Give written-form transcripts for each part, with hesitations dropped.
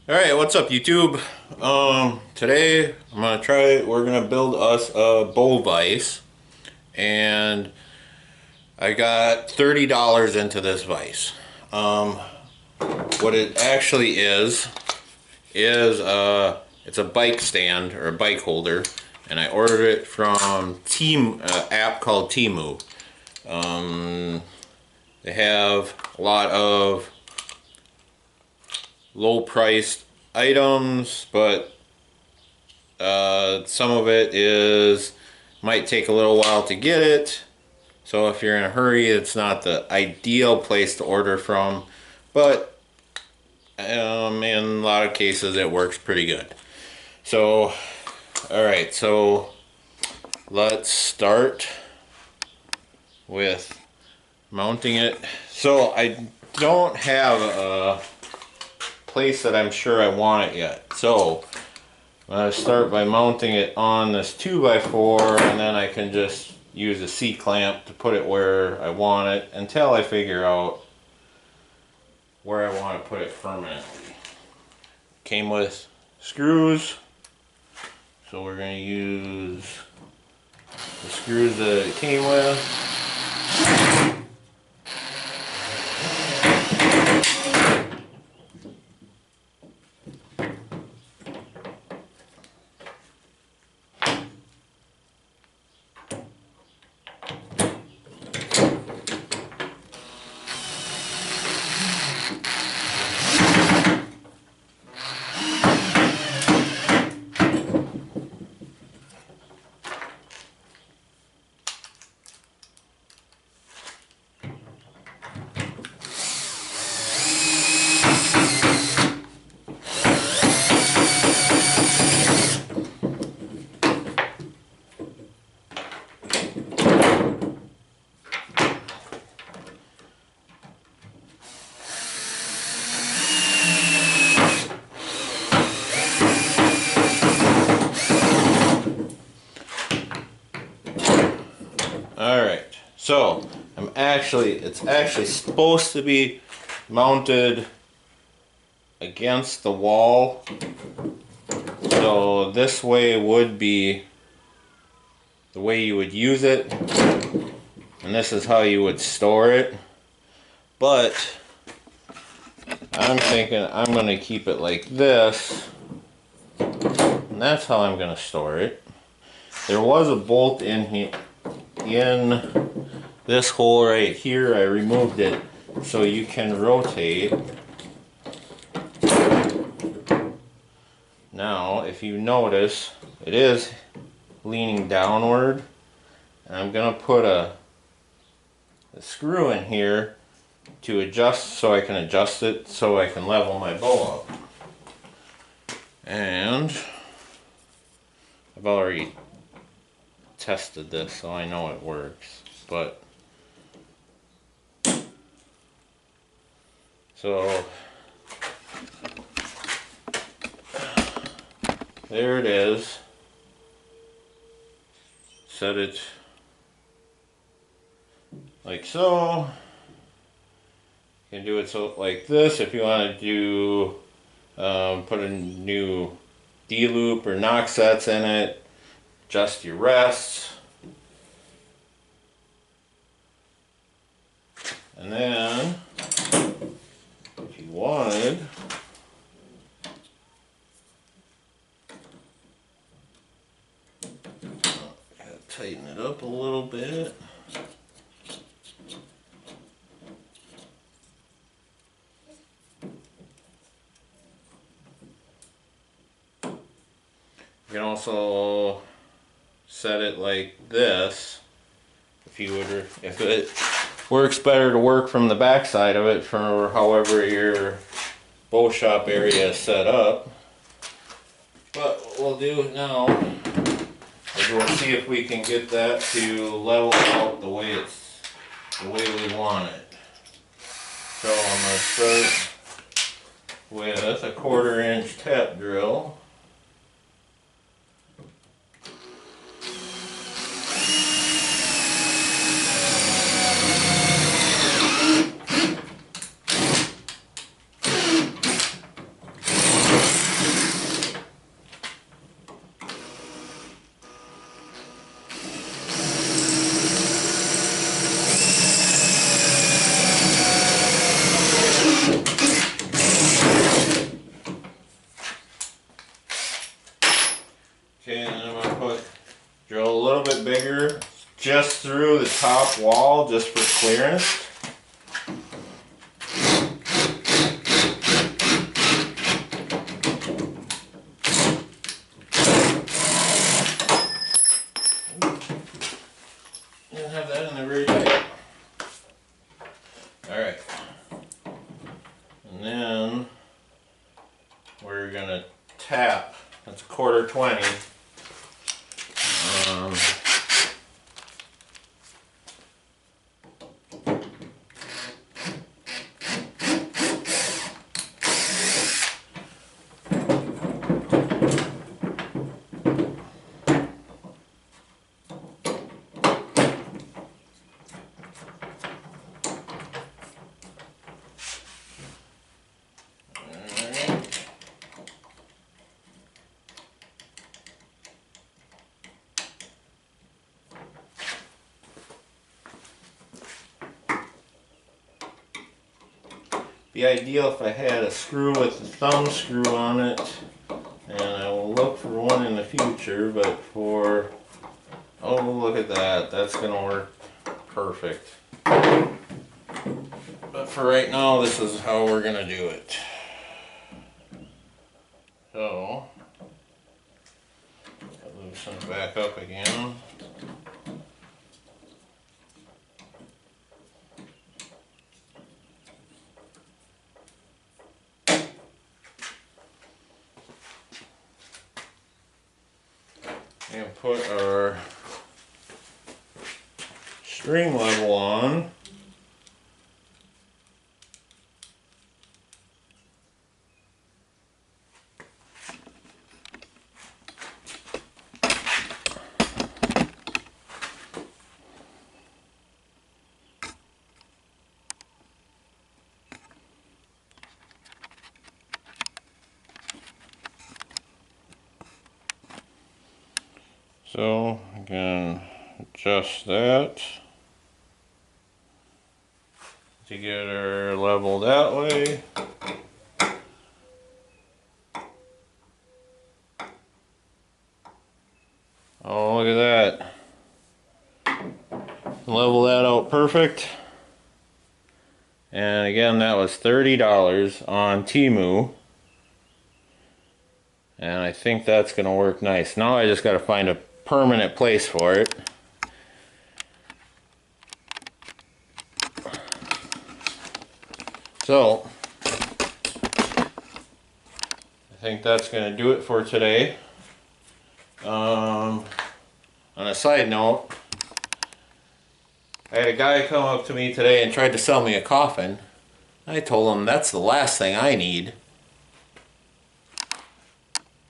Alright, what's up YouTube? Today we're gonna build us a bowl vise, and I got $30 into this vise. What it actually is it's a bike stand or a bike holder, and I ordered it from app called Temu. They have a lot of low priced items, but some of it is might take a little while to get it. So if you're in a hurry, it's not the ideal place to order from, but in a lot of cases it works pretty good. So, alright, so let's start with mounting it. So I don't have a place that I'm sure I want it yet. So I'm going to start by mounting it on this 2x4, and then I can just use a C-clamp to put it where I want it until I figure out where I want to put it permanently. Came with screws, so we're going to use the screws that it came with. Alright, so it's actually supposed to be mounted against the wall. So this way would be the way you would use it, and this is how you would store it. But I'm thinking I'm going to keep it like this, and that's how I'm going to store it. There was a bolt in here, in this hole right here. I removed it so you can rotate. Now if you notice, it is leaning downward, and I'm gonna put a screw in here to adjust, so I can adjust it so I can level my bow up. And I've already tested this, so I know it works. But so there it is. Set it like so. You can do it so like this if you want to do put a new D-loop or knock sets in it. Adjust your rests, and then if you wanted, gotta tighten it up a little bit. You can also set it like this if it works better to work from the back side of it for however your bow shop area is set up. But what we'll do now is we'll see if we can get that to level out the way we want it. So I'm going to start with a 1/4 inch tap drill. little bit bigger, just through the top wall, just for clearance. Didn't have that in there very tight. Alright. And then we're gonna tap. That's a 1/4 20. Be ideal if I had a screw with a thumb screw on it, and I will look for one in the future, but for, oh look at that, that's gonna work perfect. But for right now, this is how we're gonna do it. So, I'll loosen it back up again. And put our string level on. So I can adjust that to get her level that way. Oh, look at that. Level that out perfect. And again, that was $30 on Temu. And I think that's going to work nice. Now I just got to find a permanent place for it. So, I think that's going to do it for today. On a side note, I had a guy come up to me today and tried to sell me a coffin. I told him that's the last thing I need.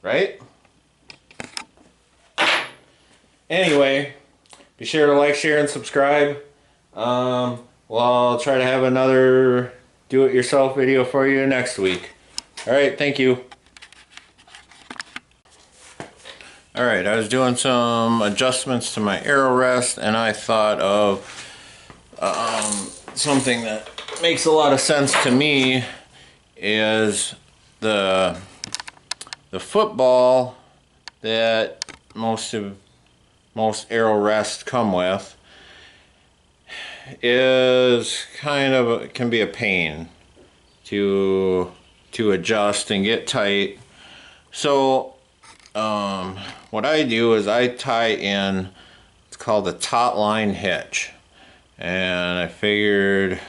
Right? Anyway, be sure to like, share, and subscribe. Well, I'll try to have another do-it-yourself video for you next week. Alright, thank you. Alright, I was doing some adjustments to my arrow rest, and I thought of something that makes a lot of sense to me is the football that most arrow rests come with is kind of can be a pain to adjust and get tight. So what I do is I tie in, it's called a taut line hitch, and I figured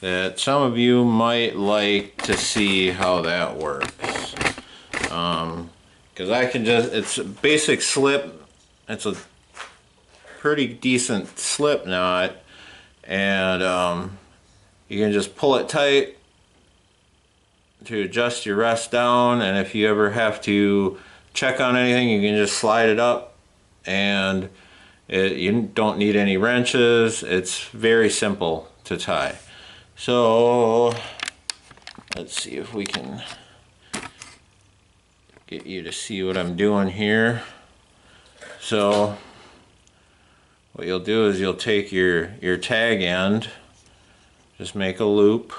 that some of you might like to see how that works. Because I can just, it's a basic slip, it's a pretty decent slip knot, and you can just pull it tight to adjust your rest down, and if you ever have to check on anything, you can just slide it up, and you don't need any wrenches. It's very simple to tie. So let's see if we can get you to see what I'm doing here. So what you'll do is you'll take your tag end, just make a loop,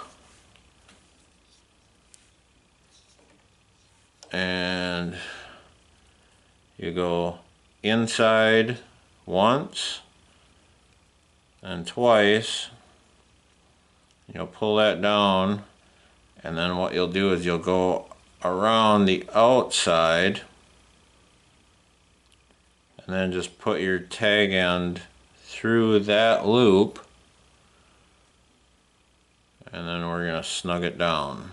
and you go inside once and twice. You'll pull that down, and then what you'll do is you'll go around the outside and then just put your tag end through that loop, and then we're going to snug it down.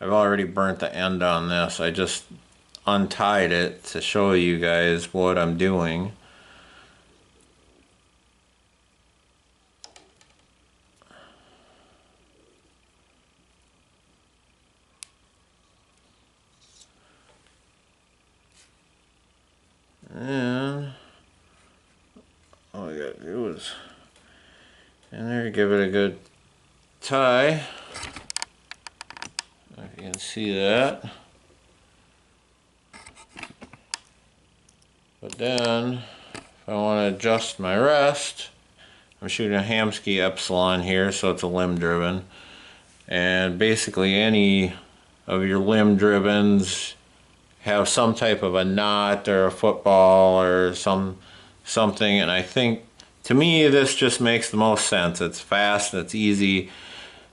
I've already burnt the end on this. I just untied it to show you guys what I'm doing. And all I gotta do is in there, give it a good tie. If you can see that. But then, if I want to adjust my rest, I'm shooting a Hamskea Epsilon here, so it's a limb driven. And basically any of your limb drivens have some type of a knot or a football or something, and I think, to me, this just makes the most sense. It's fast, it's easy.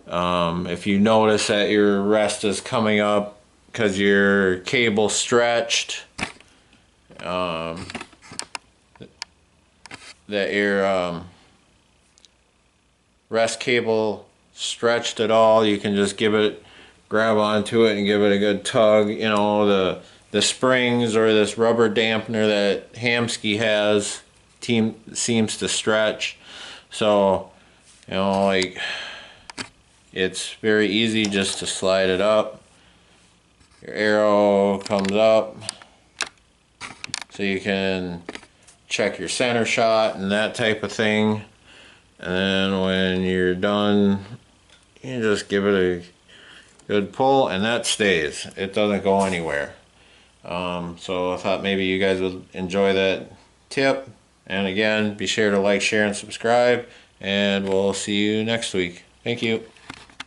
If you notice that your rest is coming up because your cable stretched, that your rest cable stretched at all, you can just grab onto it and give it a good tug. You know, the springs or this rubber dampener that Hamskea has seems to stretch. So, you know, like, it's very easy just to slide it up. Your arrow comes up, so you can check your center shot and that type of thing. And then when you're done, you just give it a good pull, and that stays. It doesn't go anywhere. So I thought maybe you guys would enjoy that tip. And again, be sure to like, share, and subscribe, and we'll see you next week. Thank you.